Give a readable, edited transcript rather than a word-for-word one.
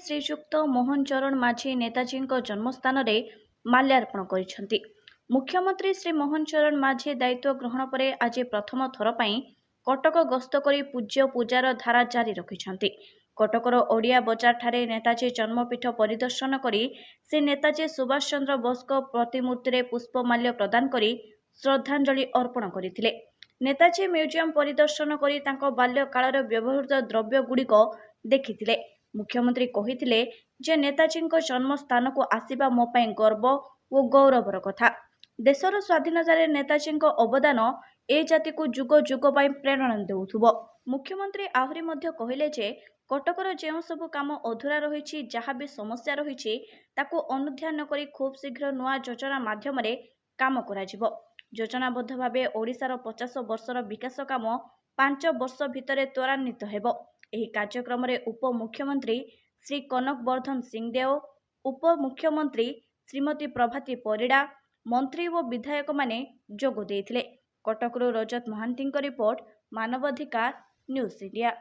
ଶ୍ରୀଯୁକ୍ତ ମୋହନ ଚରଣ ମାଝୀ ନେତାଜୀଙ୍କ ଜନ୍ମସ୍ଥାନରେ ମାଲ୍ୟାର୍ପଣ କରିଛନ୍ତି। ମୁଖ୍ୟମନ୍ତ୍ରୀ ଶ୍ରୀ ମୋହନ ଚରଣ ମାଝୀ ଦାୟିତ୍ୱ ଗ୍ରହଣ ପରେ ଆଜି ପ୍ରଥମ ଥର ପାଇଁ କଟକ ଗସ୍ତ କରି ପୂଜ୍ୟ ପୂଜାର ଧାରା ଜାରି ରଖିଛନ୍ତି। କଟକର ଓଡ଼ିଆ ବଜାରଠାରେ ନେତାଜୀ ଜନ୍ମପୀଠ ପରିଦର୍ଶନ କରି ସେ ନେତାଜୀ ସୁଭାଷ ଚନ୍ଦ୍ର ବୋଷଙ୍କ ପ୍ରତିମୂର୍ତ୍ତିରେ ପୁଷ୍ପମାଲ୍ୟ ପ୍ରଦାନ କରି ଶ୍ରଦ୍ଧାଞ୍ଜଳି ଅର୍ପଣ କରିଥିଲେ। ନେତାଜୀ ମ୍ୟୁଜିୟମ ପରିଦର୍ଶନ କରି ତାଙ୍କ ବାଲ୍ୟକାଳର ବ୍ୟବହୃତ ଦ୍ରବ୍ୟଗୁଡ଼ିକ ଦେଖିଥିଲେ। ମୁଖ୍ୟମନ୍ତ୍ରୀ କହିଥିଲେ ଯେ ନେତାଜୀଙ୍କ ଜନ୍ମସ୍ଥାନକୁ ଆସିବା ମୋ ପାଇଁ ଗର୍ବ ଓ ଗୌରବର କଥା। ଦେଶର ସ୍ୱାଧୀନତାରେ ନେତାଜୀଙ୍କ ଅବଦାନ ଏ ଜାତିକୁ ଯୁଗ ଯୁଗ ପାଇଁ ପ୍ରେରଣା ଦେଉଥିବ। ମୁଖ୍ୟମନ୍ତ୍ରୀ ଆହୁରି ମଧ୍ୟ କହିଲେ ଯେ କଟକର ଯେଉଁ ସବୁ କାମ ଅଧୁରା ରହିଛି, ଯାହା ବି ସମସ୍ୟା ରହିଛି ତାକୁ ଅନୁଧ୍ୟାନ କରି ଖୁବ୍ ଶୀଘ୍ର ନୂଆ ଯୋଜନା ମାଧ୍ୟମରେ କାମ କରାଯିବ। ଯୋଜନାବଦ୍ଧ ଭାବେ ଓଡ଼ିଶାର 50 ବର୍ଷର ବିକାଶ କାମ 5 ବର୍ଷ ଭିତରେ ତ୍ୱରାନ୍ୱିତ ହେବ। ଏହି କାର୍ଯ୍ୟକ୍ରମରେ ଉପମୁଖ୍ୟମନ୍ତ୍ରୀ ଶ୍ରୀ କନକ ବର୍ଦ୍ଧନ ସିଂଦେଓ, ଉପମୁଖ୍ୟମନ୍ତ୍ରୀ ଶ୍ରୀମତୀ ପ୍ରଭାତୀ ପରିଡ଼ା, ମନ୍ତ୍ରୀ ଓ ବିଧାୟକମାନେ ଯୋଗ ଦେଇଥିଲେ। କଟକରୁ ରଜତ ମହାନ୍ତିଙ୍କ ରିପୋର୍ଟ, ମାନବାଧିକାର ନ୍ୟୁଜ୍ ଇଣ୍ଡିଆ।